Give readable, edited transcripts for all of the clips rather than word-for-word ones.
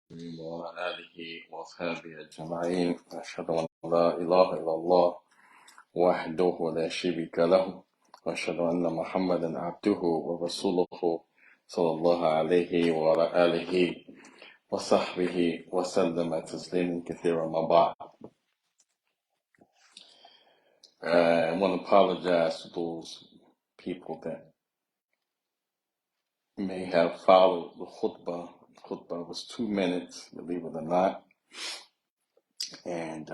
وعلى آله وصحبه أجمعين أشهد أن لا إله إلا الله وحده لا شريك له وأشهد أن محمدا عبده ورسوله صلى الله عليه وعلى آله وصحبه وسلم تسليما كثيرا ما بعد. I want to apologize to those people that may have followed the khutbah. The khutbah was 2 minutes, believe it or not, and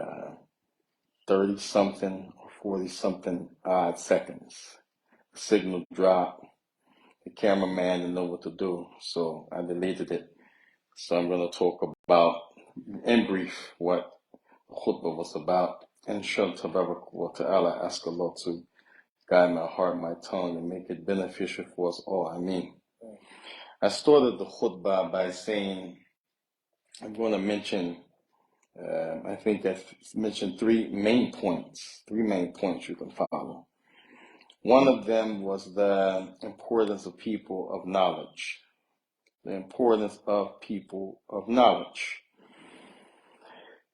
30 something or 40 something odd seconds. The signal dropped. The cameraman didn't know what to do, so I deleted it. So I'm going to talk about, in brief, what the khutbah was about. And inshallah ta'ala, ask Allah to guide my heart, my tongue, and make it beneficial for us all. I mean, I started the khutbah by saying I'm going to mention, I think I've mentioned three main points you can follow. One of them was the importance of people of knowledge. The importance of people of knowledge.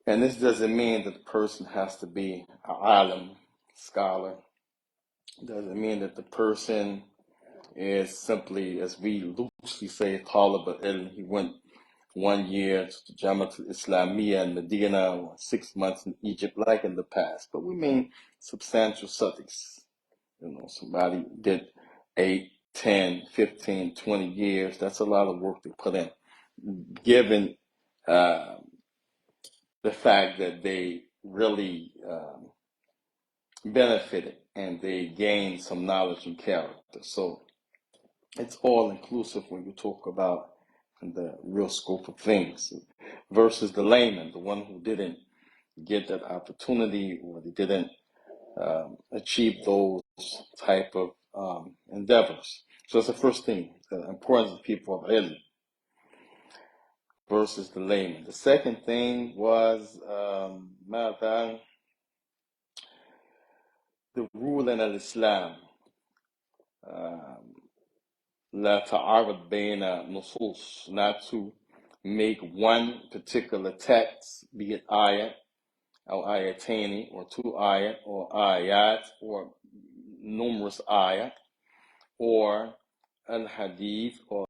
And this doesn't mean that the person has to be an alim, scholar. It doesn't mean that the person is simply, as we loosely say, talib al-ilm. He went 1 year to the Jamaat al-Islamiyya in Medina, or 6 months in Egypt, like in the past. But we mean substantial studies. Somebody did 8, 10, 15, 20 years. That's a lot of work to put in, given the fact that they really benefited and they gained some knowledge and character. So it's all inclusive when you talk about the real scope of things versus the layman, the one who didn't get that opportunity or they didn't achieve those type of endeavors. So that's the first thing, the importance of people of ilm versus the layman. The second thing was the rule in al-Islam. لا تعارض بين نصوص, not to make one particular text, be it ayat or ayatani or 2 ayat or ayat or numerous ayat or al-hadith or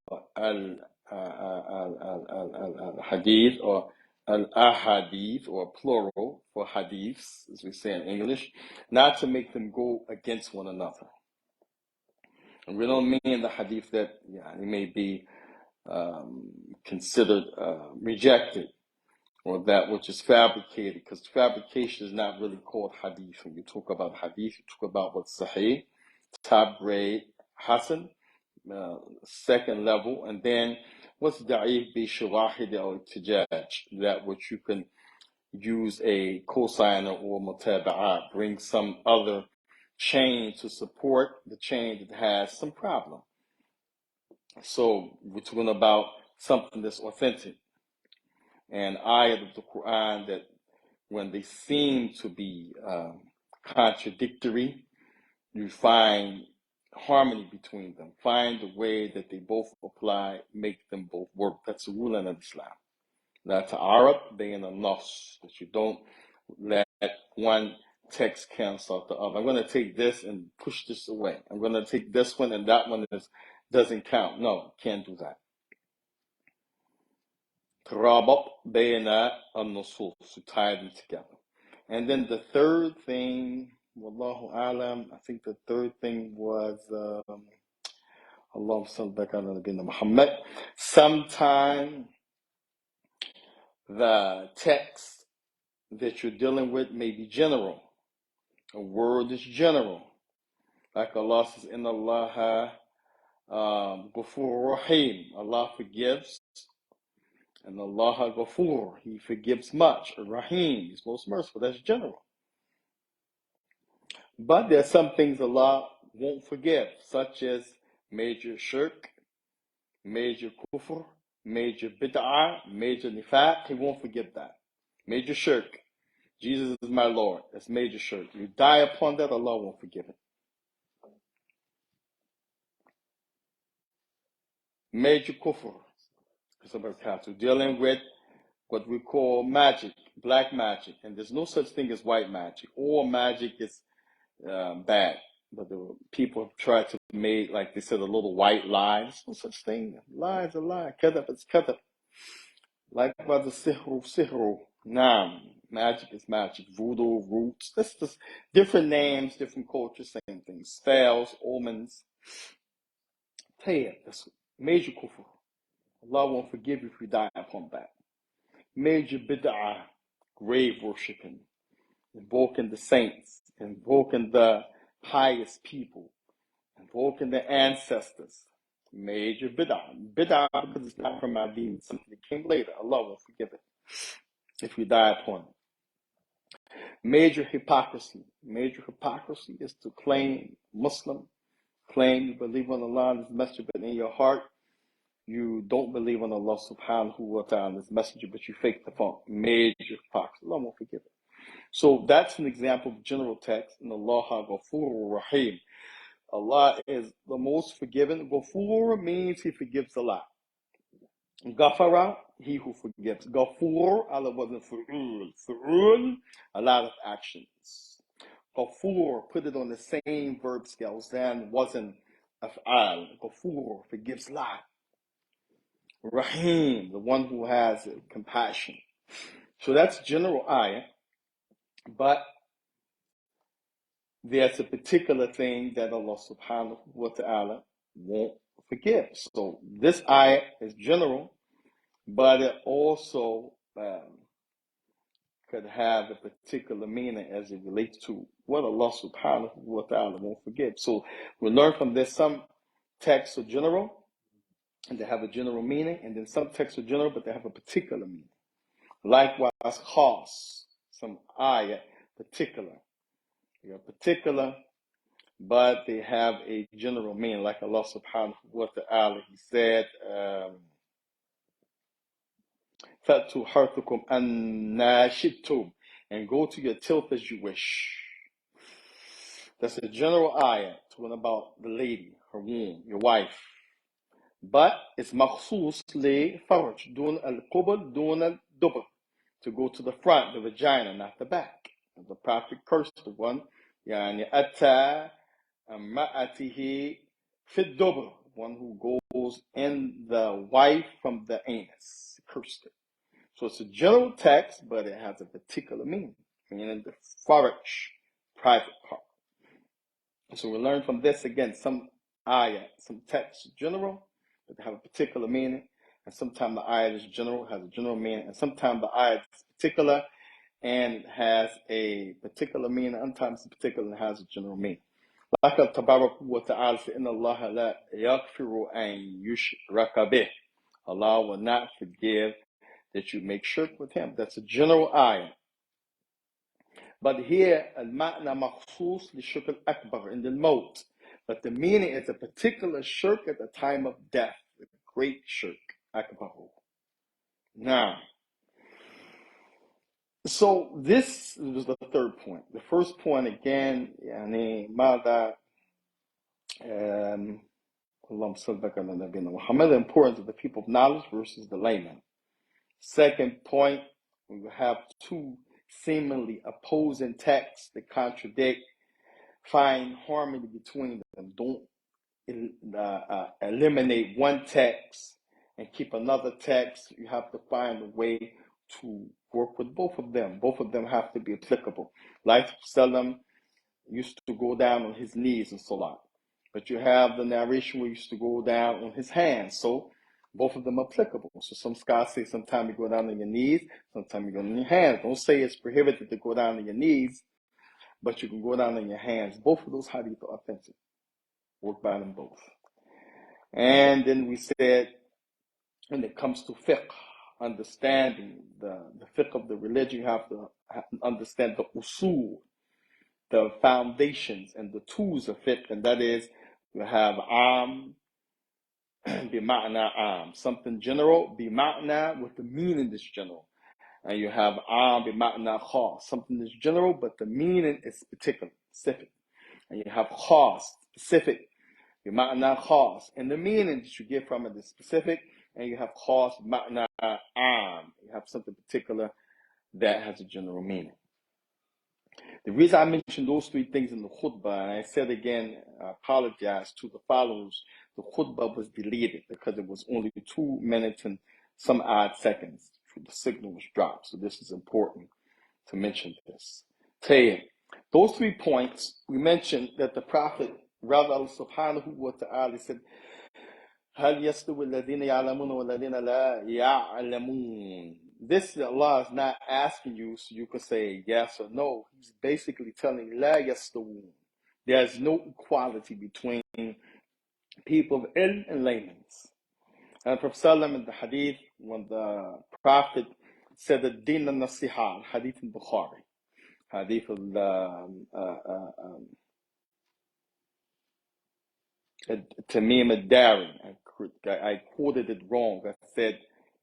al-hadith or al-ahadith or plural for hadiths, as we say in English, not to make them go against one another. And we don't mean the hadith that it may be considered rejected or that which is fabricated, because fabrication is not really called hadith. When you talk about hadith, you talk about what's sahih, top grade, hasan, second level, and then what's da'if bi shawahid or tijaj, that which you can use a cosigner or mutaba'at, bring some other chain to support the chain that has some problem. So we're talking about something that's authentic. And ayat of the Quran that when they seem to be contradictory, you find harmony between them. Find the way that they both apply, make them both work. That's the rule in Islam. La ta'arab bayna nas, that you don't let one text cancel out the other. I'm going to take this and push this away. I'm going to take this one and that one doesn't count. No, can't do that. Tarabat bayna an-nusus, to tie them together. And then the third thing, wallahu alam, I think the third thing was Allahumma salli ala nabiyyina Muhammad. Sometime the text that you're dealing with may be general. A word is general. Like Allah says, Inna Allaha Ghafur Rahim. Allah forgives. And Allah Ghafur, He forgives much. Rahim, He's most merciful. That's general. But there are some things Allah won't forgive, such as major shirk, major kufr, major bid'ah, major nifaq. He won't forgive that. Major shirk. Jesus is my Lord. That's major shirk. You die upon that, Allah won't forgive it. Major kufr. Dealing with what we call magic, black magic, and there's no such thing as white magic. All magic is bad. But the people have tried to make, like they said, a little white lie. There's no such thing. Lie is a lie. Kadab is kadab. Likewise, the sihru. Naam. Magic is magic. Voodoo, roots. That's just different names, different cultures, same thing. Spells, omens. Tayyib, that's major kufr. Allah won't forgive you if you die upon that. Major bid'ah, grave worshipping, invoking the saints, invoking the highest people, invoking the ancestors. Major bid'ah. Bid'ah because it's not from our deen. Something that came later. Allah won't forgive it if you die upon it. Major hypocrisy. Major hypocrisy is to claim Muslim, claim you believe on Allah and His Messenger, but in your heart you don't believe on Allah subhanahu wa ta'ala and His Messenger, but you fake the funk. Major hypocrisy. Allah won't forgive it. So that's an example of general text in Allah Ghafur Rahim. Allah is the most forgiving. Ghafur means He forgives a lot. Ghafara, He who forgives. Ghafur, Allah wasn't fu'ul. Fu'ul, a lot of actions. Ghafur, put it on the same verb scales, then wasn't af'al. Ghafur, forgives a lot. Rahim, the one who has compassion. So that's general ayah, but there's a particular thing that Allah subhanahu wa ta'ala won't forgive. So this ayah is general, but it also could have a particular meaning as it relates to what Allah subhanahu wa ta'ala won't forgive. So we learn from this some texts are general, and they have a general meaning, and then some texts are general, but they have a particular meaning. Likewise, khas, some ayah, particular. They are particular, but they have a general meaning, like Allah subhanahu wa ta'ala, He said, فَأْتُوا حَرْثُكُمْ أَنَّا شِئْتُمْ, and go to your tilth as you wish. That's a general ayah talking about the lady, her womb, your wife. But it's مخصوص لفرج دون القبل دون الدبر, to go to the front, the vagina, not the back. The Prophet cursed the one, يعني أتى أمرأته في الدبر, one who goes in the wife from the anus. Cursed it. So it's a general text, but it has a particular meaning, meaning the faraj, private part. So we learn from this again, some ayah, some texts general, but they have a particular meaning, and sometimes the ayah is general, has a general meaning, and sometimes the ayah is particular and has a particular meaning, and sometimes it's particular and has a general meaning. Like Tabarak wa ta'ala said, Inna Allah la yaghfiru an yushraka bih. Allah will not forgive that you make shirk with Him. That's a general ayah. But here, al-ma'na makhsus li shirk al-akbar in the maut. But the meaning is a particular shirk at the time of death. The great shirk, akbar. Now, so this was the third point. The first point again, يعني ماذا اللهم صل على نبينا Muhammad, the importance of the people of knowledge versus the layman. Second point, we have two seemingly opposing texts that contradict. Find harmony between them. Don't eliminate one text and keep another text. You have to find a way to work with both of them. Both of them have to be applicable. Like Sallam used to go down on his knees in Salat, but you have the narration where he used to go down on his hands. So both of them are applicable. So some scholars say sometimes you go down on your knees, sometimes you go on your hands. Don't say it's prohibited to go down on your knees, but you can go down on your hands. Both of those hadith are authentic. Work by them both. And then we said, when it comes to fiqh, understanding the fiqh of the religion, you have to understand the usul, the foundations and the tools of fiqh, and that is, you have bima'na something general, bima'na with the meaning is general. And you have bima'na khas, something that's general, but the meaning is particular, specific. And you have khas, specific, bima'na khas, and the meaning that you get from it is specific. And you have khas, ma'na you have something particular that has a general meaning. The reason I mentioned those three things in the khutbah, and I said again, I apologize to the followers, the khutbah was deleted because it was only 2 minutes and some odd seconds. The signal was dropped, so this is important to mention this. Tayyib. Those 3 points, we mentioned that the Prophet, rather Allah subhanahu wa ta'ala, said, هل يستوي الذين يعلمون والذين لا يعلمون. This Allah is not asking you so you could say yes or no. He's basically telling لا يستوون. There's no equality between people of ilm and laymen. And Prophet Sallam in the hadith, when the Prophet said the din al-nasiha, hadith in Bukhari, hadith Tamim al-Dari, I quoted it wrong. I said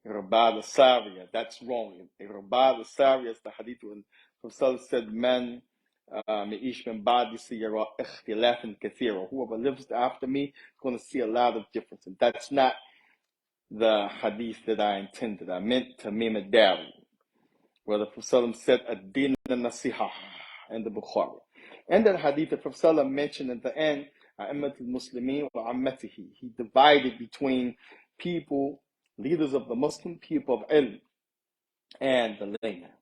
Rabad al-Sariya. That's wrong. Rabad al-Sariya is the hadith when Prophet said, Man Me'ish min ba'di siyara ikhtilafin kathira. Whoever lives after me is going to see a lot of difference. And that's not the hadith that I intended. I meant Tamim al-Dari, where the Prophet said ad-din al-nasiha in the Bukhari. And that hadith, the Prophet mentioned at the end, A'immat al-Muslimin wa ammatihi. He divided between people, leaders of the Muslim people of ilm, and the layman.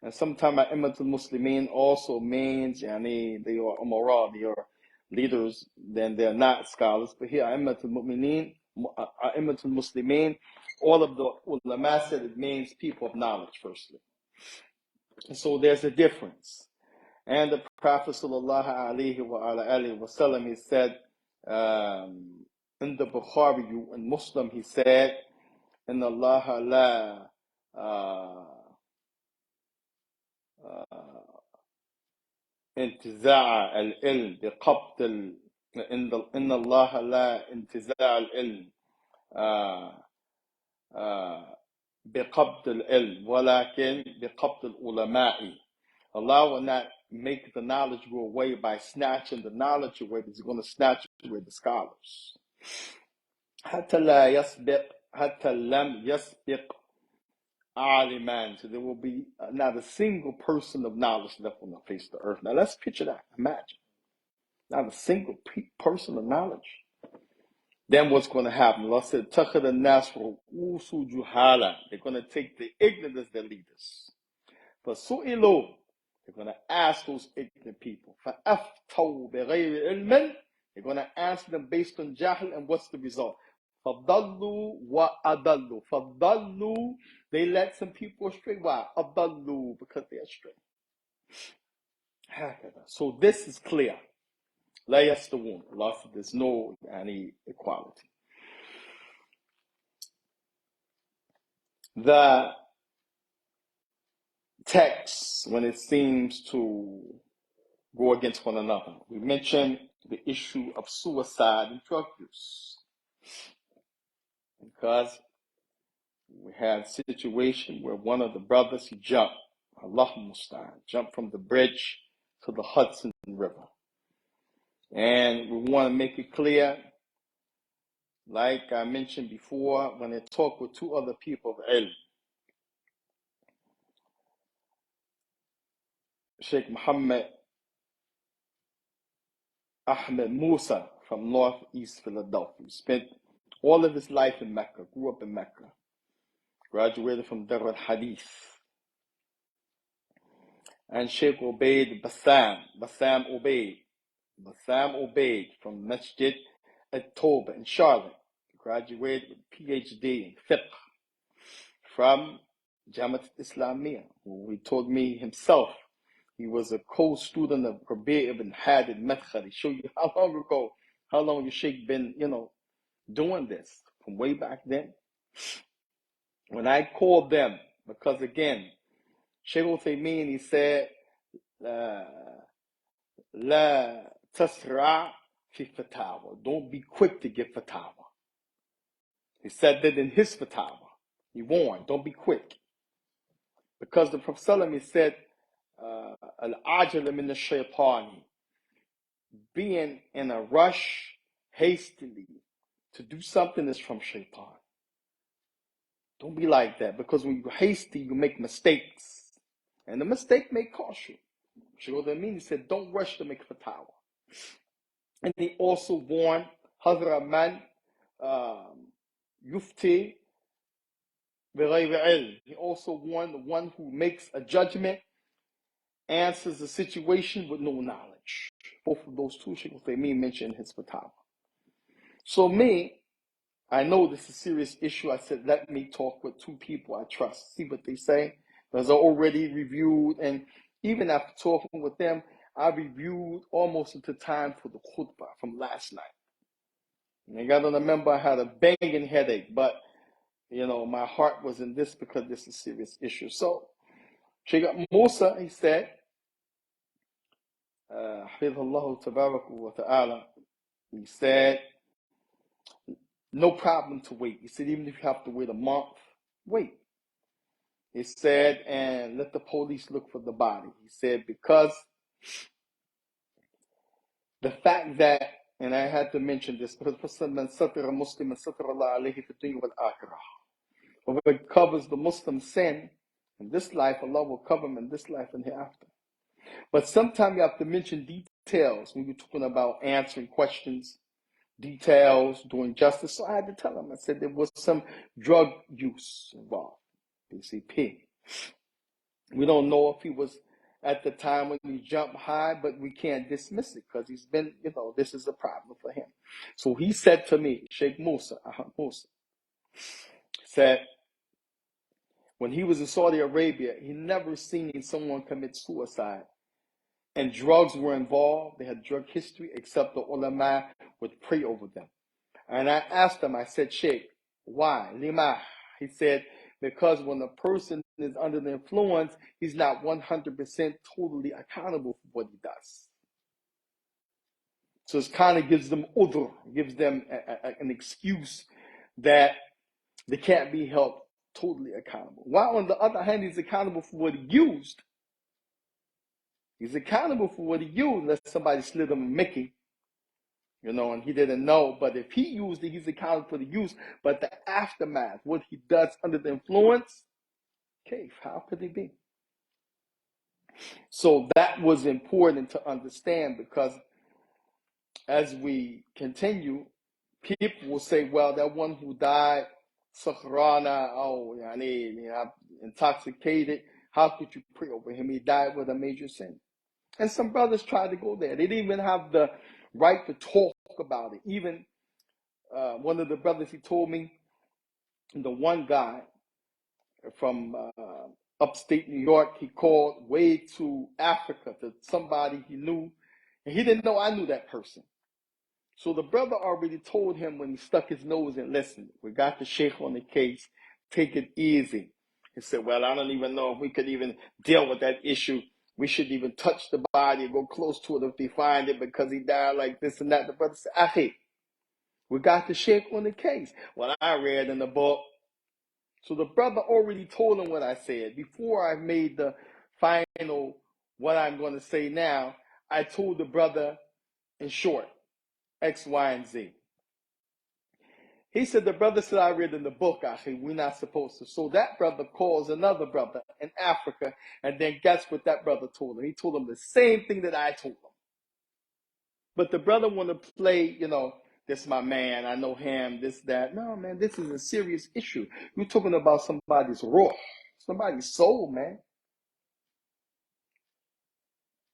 And sometimes A'immat al-Muslimin also means, they are umara, they are leaders, then they're not scholars. But here, A'immat al-Muslimin, all of the ulama said it means people of knowledge, firstly. And so there's a difference. And the Prophet sallallahu alaihi wasallam, he said, in the Bukhari and Muslim, he said, in Allah la انتزاع العلم بقبض إن الله لا انتزاع العلم بقبض العلم ولكن بقبض العلماء. Allah will not make the knowledge go away by snatching the knowledge away, but He's going to snatch away the scholars. حتى لم يسبق عالمان. So there will be not a single person of knowledge left on the face of the earth. Now let's picture that. Imagine. Not a single person of knowledge. Then what's going to happen? Allah said, تَخَذَ النَّاسُ رُؤُوسُ جُهَالًا. They're going to take the ignorant as their leaders. فَسُئِلُوا. They're going to ask those ignorant people. فَأَفْتَوْا بِغَيْرِ عِلْمٍ. They're going to ask them based on jahl, and what's the result? فَضَلُّوا وَأَضَلُّوا. فَضَلُّوا. They led some people astray. Why? أَضَلُّوا. Because they're astray. So this is clear. La yastawun. Allah said there's no any equality. The text, when it seems to go against one another, we mentioned the issue of suicide and drug use. Because we had a situation where one of the brothers, he jumped, Allah Mustaan, jumped from the bridge to the Hudson River. And we want to make it clear, like I mentioned before, when I talked with 2 other people of ilm, Shaykh Muhammad Ahmed Musa from Northeast Philadelphia. He spent all of his life in Mecca, grew up in Mecca, graduated from Dar al-Hadith. And Shaykh Ubaid Bassam Ubaid from Masjid at-Tawbah in Charlotte, graduated with PhD in fiqh from Jamaat Islamiyah, who he told me himself he was a co-student of Rabi' ibn Hadid Madkhali. Show you how long your Sheikh been, doing this from way back then. When I called them, because again, Shaykh Uthaymeen, he said, La tasra' fi fatawa. Don't be quick to give fatawa. He said that in his fatawa. He warned, don't be quick. Because the Prophet ﷺ, he said, Al-ajala min ash-shaytani. Being in a rush, hastily, to do something is from shaitan. Don't be like that, because when you're hasty, you make mistakes. And the mistake may cost you. Shaykh Amin, he said, don't rush to make fatwa. And he also warned Hazra man yufti bighayri ilm. He also warned the one who makes a judgment, answers the situation with no knowledge. Both of those two Shaykh Amin mentioned in his fatwa. So me, I know this is a serious issue. I said, let me talk with two people I trust, see what they say. Because I already reviewed, and even after talking with them, I reviewed almost at the time for the khutbah from last night. And I got to remember I had a banging headache, but my heart was in this because this is a serious issue. So, Shaykh Musa, he said, Hafidhullah Tabarak wa Ta'ala, he said, no problem to wait. He said, even if you have to wait a month, wait. He said, and let the police look for the body. He said, because the fact that, and I had to mention this, because whoever covers the Muslim sin in this life, Allah will cover him in this life and hereafter. But sometimes you have to mention details when you're talking about answering questions, details, doing justice. So I had to tell him, I said there was some drug use involved, PCP. We don't know if he was at the time when he jumped high, but we can't dismiss it because he's been, this is a problem for him. So he said to me, Sheikh Musa, said, when he was in Saudi Arabia, he never seen someone commit suicide and drugs were involved. They had drug history, except the ulama would pray over them. And I asked him, I said, Sheikh, why? Lima. He said, because when a person is under the influence, he's not 100% totally accountable for what he does. So it kind of gives them udhr, gives them an excuse that they can't be held totally accountable. While on the other hand, he's accountable for what he used. He's accountable for what he used, unless somebody slid him a Mickey, and he didn't know. But if he used it, he's accountable for the use. But the aftermath, what he does under the influence, okay, how could he be? So that was important to understand, because as we continue, people will say, well, that one who died, sakhrana, intoxicated, how could you pray over him? He died with a major sin. And some brothers tried to go there. They didn't even have the right to talk about it. Even one of the brothers, he told me, the one guy from upstate New York, he called way to Africa to somebody he knew, and he didn't know I knew that person. So the brother already told him when he stuck his nose in, listen, we got the sheikh on the case, take it easy. He said, well, I don't even know if we could even deal with that issue. We shouldn't even touch the body or go close to it if they find it because he died like this and that. The brother said, Ahi, we got the sheikh on the case. Well, I read in the book. So the brother already told him what I said. Before I made the final, what I'm going to say now, I told the brother in short, X, Y, and Z. He said, the brother said, I read in the book, actually, we're not supposed to. So that brother calls another brother in Africa, and then guess what that brother told him? He told him the same thing that I told him. But the brother want to play, this my man, I know him, this, that. No, man, this is a serious issue. You're talking about somebody's ruh, somebody's soul, man.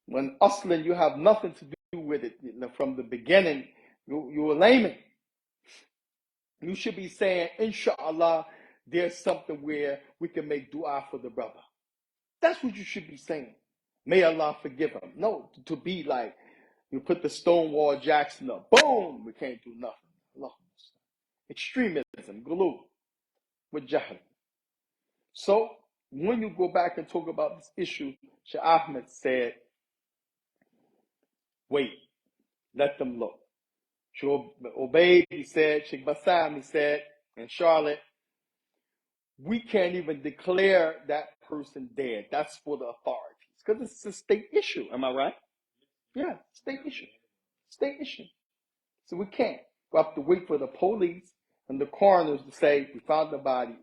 When Aslan, you have nothing to do with it from the beginning, you're a layman. You should be saying, inshallah, there's something where we can make dua for the brother. That's what you should be saying. May Allah forgive him. No, to be like, you put the Stonewall Jackson up. Boom! We can't do nothing. Allah. Extremism, glue, with jahl. So, when you go back and talk about this issue, Shaykh Ahmed said, wait, let them look. Sheikh Ubaid, he said, Sheikh Bassam, he said, and Charlotte, we can't even declare that person dead. That's for the authorities. Because it's a state issue. Am I right? Yeah, state issue. State issue. So we can't. We have to wait for the police and the coroners to say, we found the body.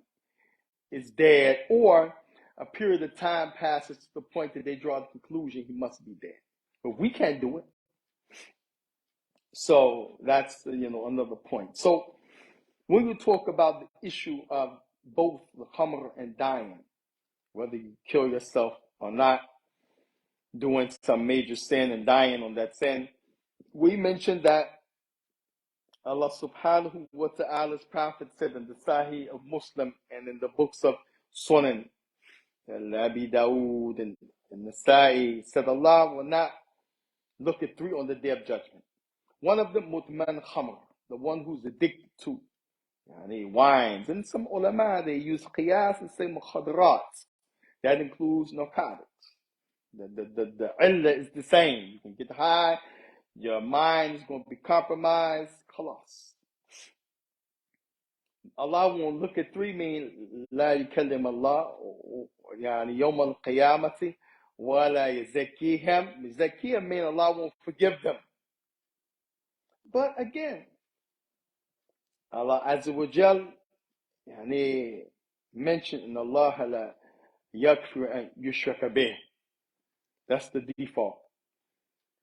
is dead, or a period of time passes to the point that they draw the conclusion he must be dead. But we can't do it. So that's another point. So when you talk about the issue of both the khamr and dying, whether you kill yourself or not, doing some major sin and dying on that sin, we mentioned that Allah subhanahu wa ta'ala's Prophet said in the Sahih of Muslim and in the books of Sunan, Abi Dawood and Nasa'i, said Allah will not look at three on the day of judgment. One of them, mutman khamr, the one who's addicted to wines. And some ulama, they use qiyas and say mukhadrat. That includes narcotics. The illah is the same. You can get high, your mind is going to be compromised. Khalas. Allah won't look at three, mean لا يكلم الله يعني يوم القيامة ولا يزكيهم. يزكيهم mean Allah won't forgive them. But again, Allah Azza wa Jal mentioned in Allah la yakfir an yushraka bih. That's the default.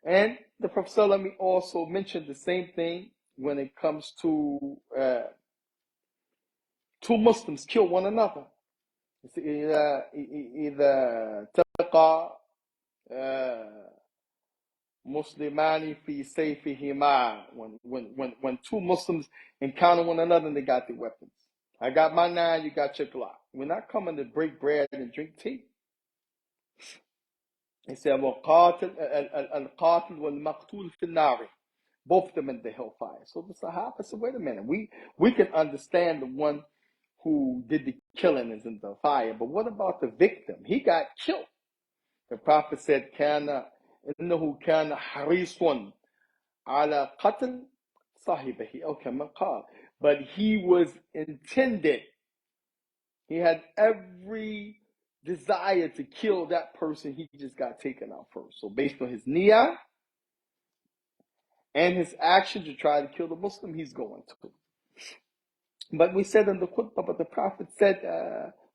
And the Prophet ﷺ also mentioned the same thing when it comes to two Muslims kill one another. إذا تلقى مسلمان في سيفهما, when two Muslims encounter one another and they got their weapons. I got my 9, you got your Glock. We're not coming to break bread and drink tea. He said, القاتل والمقتول في النار. Both of them in the hellfire. So the Sahaba said, wait a minute, we can understand the one who did the killing is in the fire, but what about the victim? He got killed. The Prophet said, إنه كان حريص على قتل صاحبه أو كما قال. But he was intended, he had every desire to kill that person. He just got taken out first. So based on his niyyah and his action to try to kill the Muslim, he's going to. But we said in the khutbah, but the Prophet said,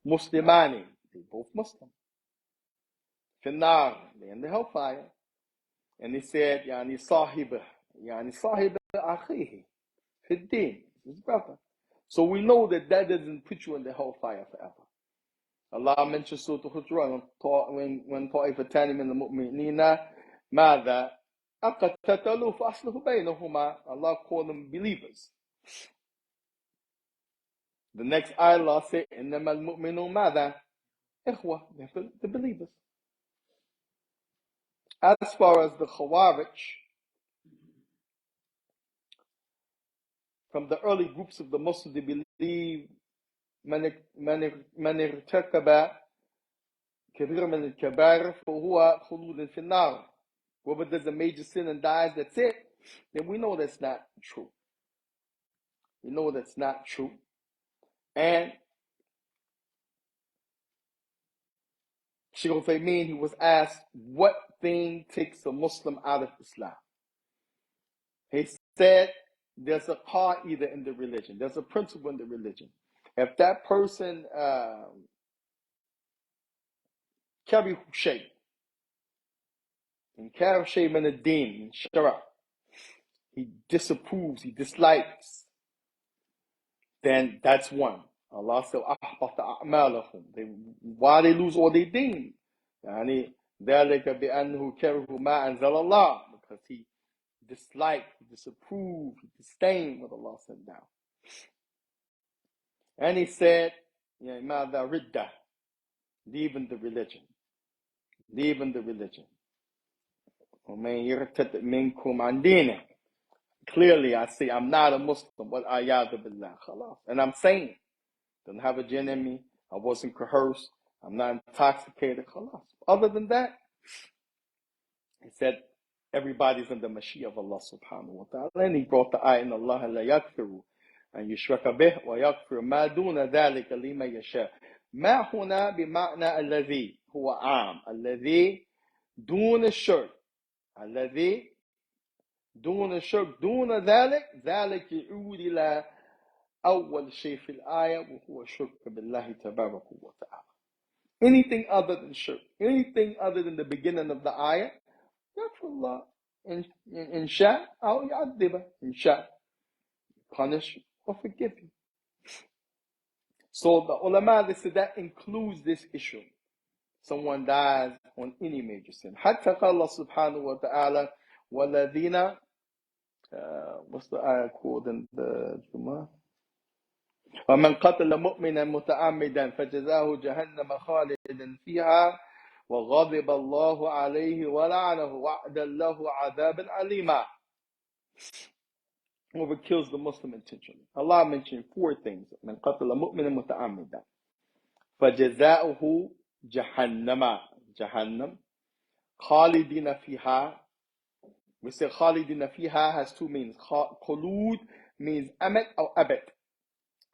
Muslimani, they both Muslim. Finnar, they're in the hellfire. And he said, Yani sahibah akhihi, fiddin, his brother. So we know that doesn't put you in the hellfire forever. Allah mentions Surah Al-Hujurat when طائفتان من المؤمنين ماذا أقتتلوا فأصلحوا بينهما. Allah called them believers. The next ayah, Allah said, إنما المؤمنون ماذا إخوة, the believers. As far as the Khawarij, from the early groups of the Muslims, they believe من ارتكب كبير من الكبائر فهو خلود في النار. Whoever does a major sin and dies, that's it. Then we know that's not true. We know that's not true. And Shaykh Uthaymeen, he was asked, what thing takes a Muslim out of Islam? He said, there's a qaida in the religion. There's a principle in the religion. If that person karihu shay, and karihu shay min ad-din, shara, he disapproves, he dislikes, then that's one. Allah said, أحبط أعمالهم. Why they lose all their deen? يعني ذلك بأنه كره ما أنزل الله, because he disliked, he disapproved, he disdained what Allah sent down. And he said, ماذا ردة, leaving the religion. Leaving the religion. ومن يرتد منكم عن دينه. Clearly I say I'm not a Muslim, but ayadu billah, khalas. And I'm saying, don't have a jinn in me, I wasn't coerced, I'm not intoxicated, khalas. Other than that, he said, everybody's in the Mashiach of Allah subhanahu wa ta'ala. And he brought the ayah in Allah la yakfiru and yushraka bih wa yakfiru ma duna dhalika lima yasha. Ma huna bima'na alladhi huwa am. Alladhi duna shirk. Alladhi دون الشرك دون ذلك يعود إلى أول شيء في الآية وهو الشرك بالله تبارك وتعالى. Anything other than shirk, anything other than the beginning of the ayah, يغفر الله إن شاء أو يعذبه إن شاء, punish or forgive you. So the ulama, they said that includes this issue. Someone dies on any major sin. حتى قال الله سبحانه وتعالى والذين what's the ayah called in the Jummah? ومن قتل مؤمنا متعمدا فجزاه جهنم خالدا فيها وغضب الله عليه ولعنه وأعد له عذابا عليما. Whoever kills the Muslim intentionally. Allah mentioned 4 things. من قتل مؤمنا متعمدا فجزاؤه جهنم خالدين فيها. We say خالدين فيها has 2 meanings. خلود means أمد أو أبد.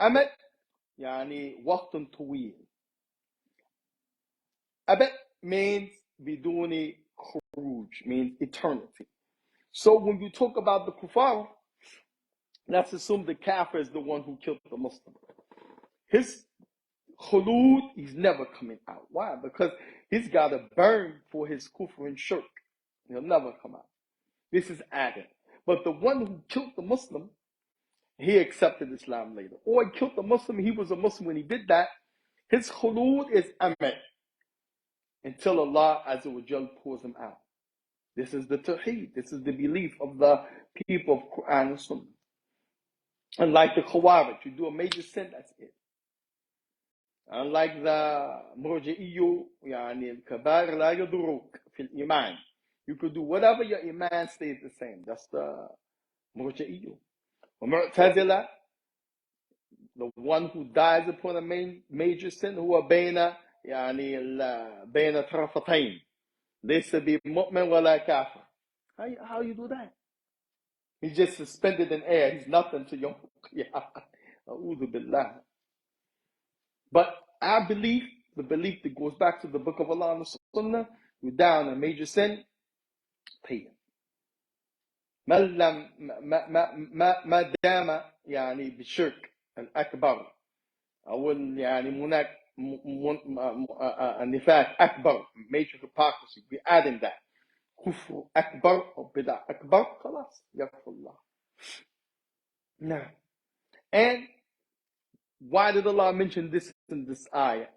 أمد يعني وقت طويل. أبد means بدون خروج, means eternity. So when you talk about the kuffar, let's assume the kafir is the one who killed the Muslim. His khulud, he's never coming out. Why? Because he's got to burn for his kufr and shirk. He'll never come out. This is Adam. But the one who killed the Muslim, he accepted Islam later. Or he killed the Muslim, he was a Muslim when he did that. His khulud is amad until Allah Azza wa Jal pulls him out. This is the tawheed. This is the belief of the people of Quran and Sunnah. Unlike the Khawarij, you do a major sin, that's it. Unlike the Murji'iyyu, يعني الكبائر لا يضرك في الإيمان. You could do whatever your iman stays the same. That's the Murji'iyyu. Mu'tazila, the one who dies upon a major sin, هو بين بين طرفتين. ليس بمؤمن ولا كافر. How you do that? He's just suspended in air. He's nothing to Yawm al-Qiyamah. A'udhu billah. But our belief, the belief that goes back to the Book of Allah and the Sunnah, you're down a major sin, pay it. ما دام يعني بالشرك الأكبر أو يعني هناك نفاق أكبر, major hypocrisy, we're adding that. كفر أكبر أو بدع أكبر, خلاص يغفر الله. Now, and why did Allah mention this in this ayah?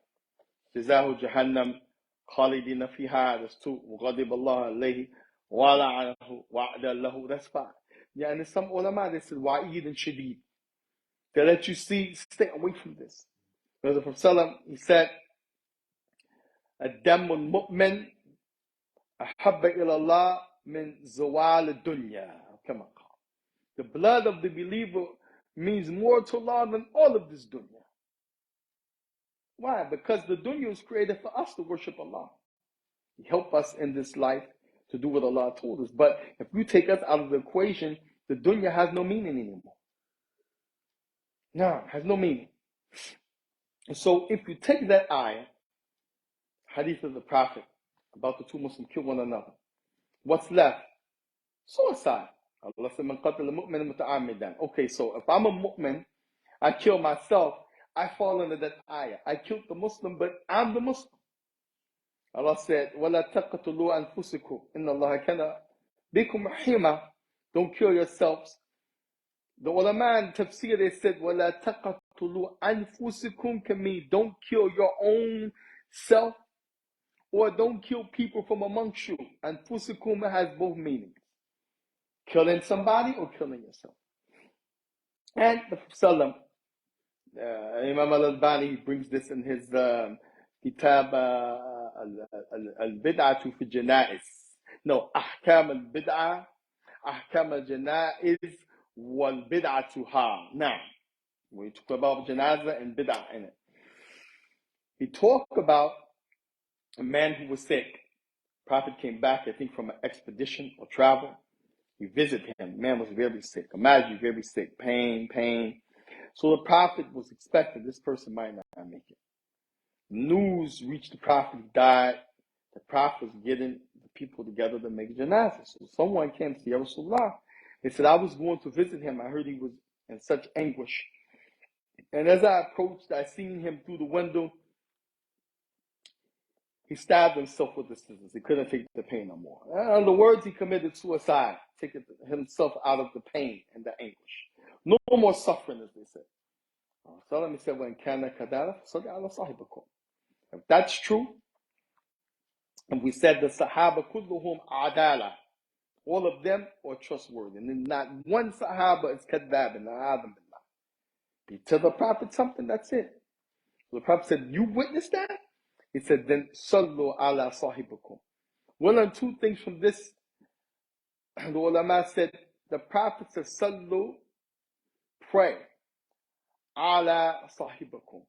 جزاه جهنم خالدين فيها, that's 2. وغضب الله عليه ولعنه وأعد له, that's 5. Yeah, and some ulama, they said wa'id and shadid. They let you see, stay away from this. Because the Prophet he said, الدم المؤمن أحب إلى الله من زوال الدنيا. كما قال. The blood of the believer means more to Allah than all of this dunya. Why? Because the dunya was created for us to worship Allah. He helped us in this life to do what Allah told us. But if you take us out of the equation, the dunya has no meaning anymore. No, it has no meaning. And so if you take that ayah, hadith of the Prophet, about the 2 Muslims kill one another, what's left? Suicide. Allah said, "Man qatala mu'minan muta'ammidan." Okay, so if I'm a mu'min, I kill myself, I fall under that ayah. I killed the Muslim, but I'm the Muslim. Allah said, وَلَا تَقْتُلُوا أَنفُسِكُمْ إِنَّ اللَّهَ كَانَ بِكُمْ رَحِيمًا. Don't kill yourselves. The ulama in tafsir, they said, وَلَا تَقْتُلُوا أَنفُسِكُمْ can mean don't kill your own self, or don't kill people from amongst you. أنفُسِكُمْ has both meanings. Killing somebody or killing yourself. And the Prophet Imam al-Albani brings this in his kitab al-Bid'atu fi Janaiz. No, Ahkam al-Bid'ah, Ahkam al-Janaiz wal-Bid'atuha. Now, we talk about Janazah and Bid'ah in it. He talked about a man who was sick. Prophet came back, I think, from an expedition or travel. We visited him. The man was very sick. Imagine, very sick. Pain. So the Prophet was expecting this person might not make it. News reached the Prophet, he died. The Prophet was getting the people together to make janazah. So someone came to Ya Rasulullah. They said, I was going to visit him. I heard he was in such anguish. And as I approached, I seen him through the window. He stabbed himself with the scissors. He couldn't take the pain no more. In other words, he committed suicide, taking himself out of the pain and the anguish. No more suffering, as they said. So let me say, when kana kadara, so sahibakum. If that's true, and we said the Sahaba kulluhum adala, all of them are trustworthy, and then not one Sahaba is kadab and adam billah. He tell the Prophet something, that's it. So the Prophet said, "You witnessed that?" He said, "Then sallu ala sahibakum." One or two things from this, the ulama said, the Prophet said, "Sallu, pray, ala sahibakum."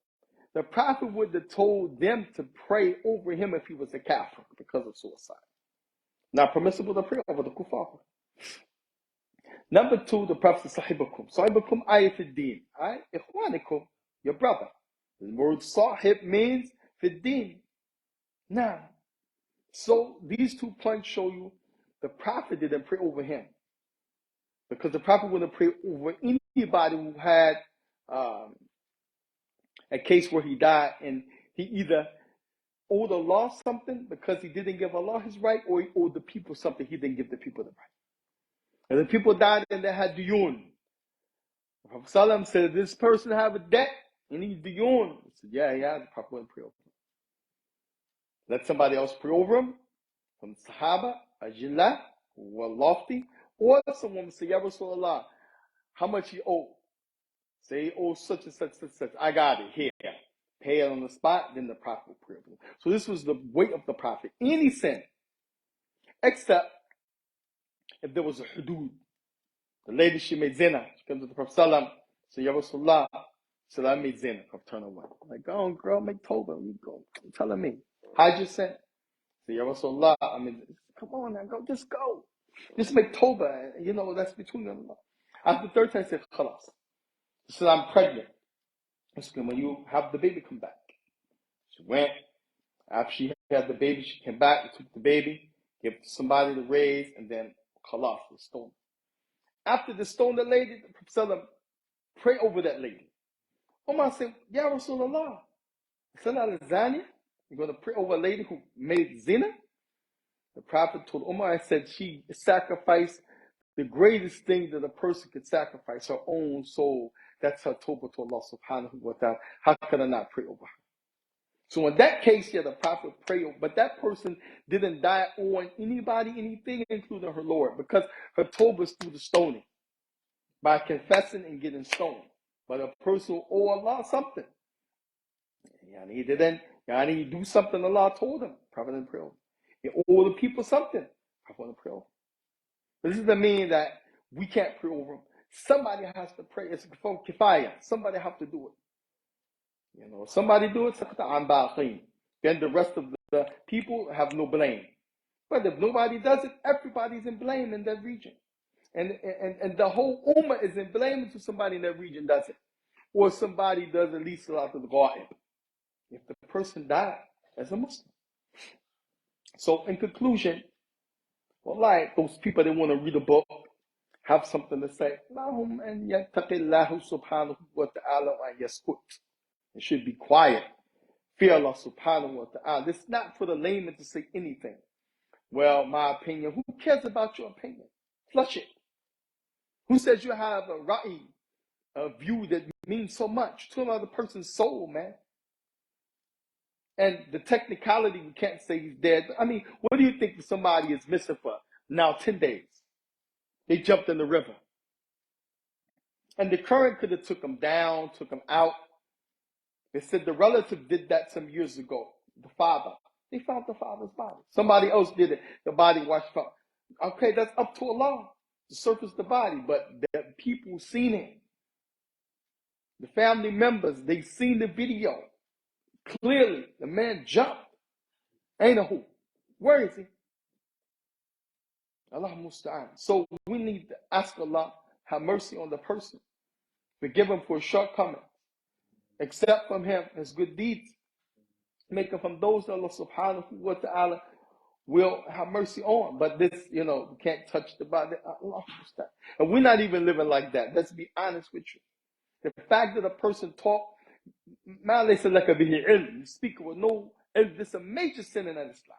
The Prophet would have told them to pray over him if he was a kafir because of suicide. Not permissible to pray over the kuffar. Number two, the Prophet said, "Sahibakum." Sahibakum ayafiddin. Ikhwanikum, your brother. The word sahib means fiddin. Now, so these 2 points show you the Prophet didn't pray over him. Because the Prophet wouldn't pray over anybody who had a case where he died and he either owed Allah something because he didn't give Allah his right, or he owed the people something, he didn't give the people the right. And the people died and they had diyun. Prophet Sallam said, "This person have a debt and he's diyun." He said, yeah, the Prophet wouldn't pray over him. Let somebody else pray over him, from Sahaba, Ajillah, who were lofty, or someone would say, "Ya Rasulullah, how much he owed?" Say he owes such and such and such. I got it here. Pay it on the spot, then the Prophet will pray over him. So this was the weight of the Prophet. Any sin, except if there was a hudud. The lady, she made zina. She comes to the Prophet Sallam, said, "Ya Rasulullah," said, "I made zina." I'll turn away. I'm like, "Go on, girl, make tawbah." You go. You're telling me. How'd you sin? Said, "Ya Rasulullah, I mean, come on now, go. Just go. Just make tawbah. You know, that's between them. After the third time, I said, "Khalas." She said, "I'm pregnant." I said, "When you have the baby, come back." She went. After she had the baby, she came back, took the baby, gave it to somebody to raise, and then khalas, was stoned. After they stoned the lady, the Prophet pray over that lady. Umar said, "Ya Rasulullah, Salah al-Zani, you're going to pray over a lady who made zina?" The Prophet told Umar, I said, she sacrificed the greatest thing that a person could sacrifice, her own soul. That's her tawbah to Allah subhanahu wa ta'ala. How could I not pray over her? So in that case, yeah, the Prophet prayed, but that person didn't die on anybody, anything, including her Lord, because her tawbah is through the stoning, by confessing and getting stoned. But a person who owe Allah something, he didn't, he do something Allah told him, Prophet didn't pray over. He owe the people something, Prophet didn't pray over. This doesn't mean that we can't pray over them. Somebody has to pray. It's from kifaya. Somebody have to do it. Somebody do it, then the rest of the people have no blame. But if nobody does it, everybody's in blame in that region. And the whole ummah is in blame until somebody in that region does it. Or somebody does at least salat al-ghaib. If the person died as a Muslim. So in conclusion, wallahi, those people that want to read a book, have something to say. Lahum an yattaqillahu subhanahu wa ta'ala wa yaskut. It should be quiet. Fear Allah subhanahu wa ta'ala. It's not for the layman to say anything. Well, my opinion. Who cares about your opinion? Flush it. Who says you have a ra'i, a view that means so much to another person's soul, man? And the technicality, we can't say he's dead. I mean, what do you think if somebody is missing for now 10 days? They jumped in the river. And the current could have took him down, took him out. They said the relative did that some years ago. The father. They found the father's body. Somebody else did it. The body washed up. Okay, that's up to Allah to surface the body. But the people seen it. The family members, they seen the video. Clearly, the man jumped. Ain't a who. Where is he? Allah musta'an. So we need to ask Allah, have mercy on the person. Forgive him for his shortcomings. Accept from him his good deeds. Make him from those that Allah subhanahu wa ta'ala will have mercy on. But this, we can't touch the body. Allah musta'an. And we're not even living like that. Let's be honest with you. The fact that a person talk, you speak with no, this is a major sin in Islam.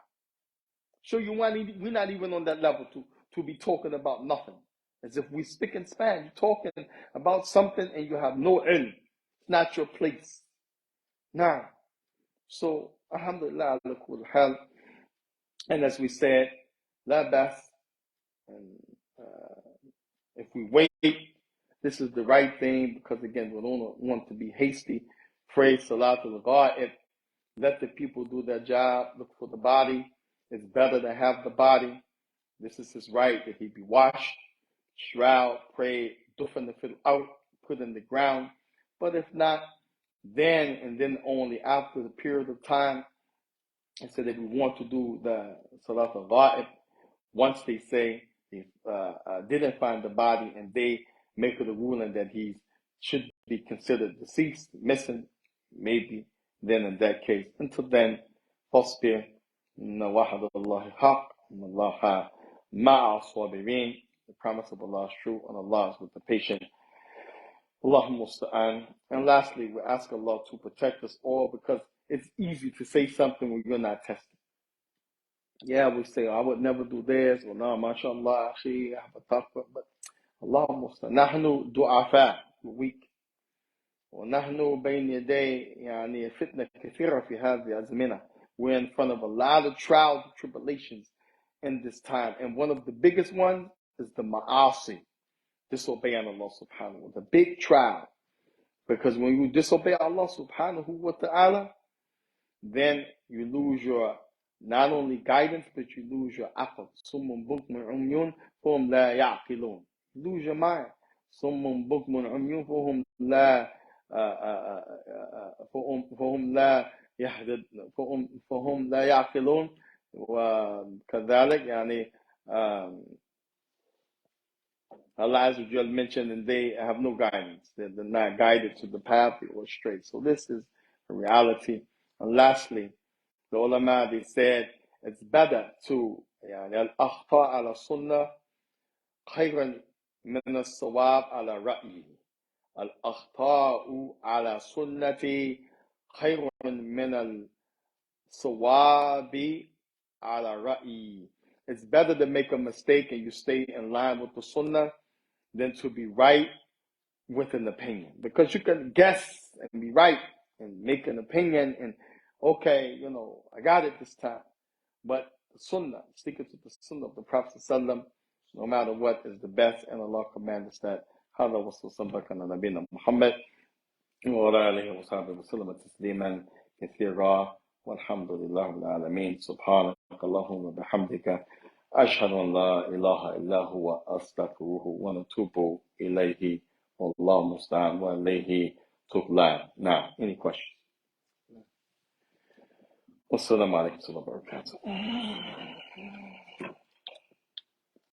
So we're not even on that level to be talking about nothing. As if we speak in Spanish, you're talking about something and you have no ilm. It's not your place. Now, so alhamdulillah, and as we said, la bas, and if we wait, this is the right thing, because again, we don't want to be hasty. Pray Salatul Ghaib. Let the people do their job. Look for the body. It's better to have the body. This is his right, that he be washed, shroud, prayed, dufan the fiddle out, put in the ground. But if not, then and then only after the period of time, and so that we want to do the Salat al-Ghaib, once they say they didn't find the body and they make it a ruling that he should be considered deceased, missing, maybe, then in that case. Until then, fasbir, inna wahad Allahi haq, inna Allaha ma'a sabirin. The promise of Allah is true, and Allah is with the patient. Allahumma musta'an. And lastly, we ask Allah to protect us all, because it's easy to say something when you're not tested. Yeah, we say, I would never do this, or no, mashallah, I have a taqwa, but Allahumma musta'an. Nahnu du'afa, we're weak. ونحن بين يدي يعني فتنة كثيرة في هذه الأزمنة. We're in front of a lot of trials and tribulations in this time. And one of the biggest ones is the ma'asi, disobeying Allah subhanahu wa ta'ala. The big trial. Because when you disobey Allah subhanahu wa ta'ala, then you lose your not only guidance, but you lose your aql. Summun bukmun umyun fahum la ya'qilun. You lose your mind. Summun bukmun umyun fahum la فهم لا يحدد فهم لا يعقلون وكذلك يعني Allah Azza wa Jal mentioned, and they have no guidance. They're not guided to the path or straight. So this is a reality. And lastly, the ulama, they said it's better to يعني الأخطاء على السنة خيرا من الصواب على رأيه. الأخطاء على سنة خير من الصواب على رأيي. It's better to make a mistake and you stay in line with the sunnah than to be right with an opinion. Because you can guess and be right and make an opinion and, okay, I got it this time. But the sunnah, sticking to the sunnah of the Prophet ﷺ, no matter what, is the best, and Allah commands us that. هذا وصلى الله على نبينا محمد وعلى آله وصحبه وسلم تسليما كثيرا والحمد لله رب العالمين. سبحانك اللهم وبحمدك أشهد أن لا إله إلا هو أستغفره ونتوب إليه والله المستعان وإليه تقلان. Now, any questions? Wassalamu alaikum wa rahmatullahi wa barakatuh.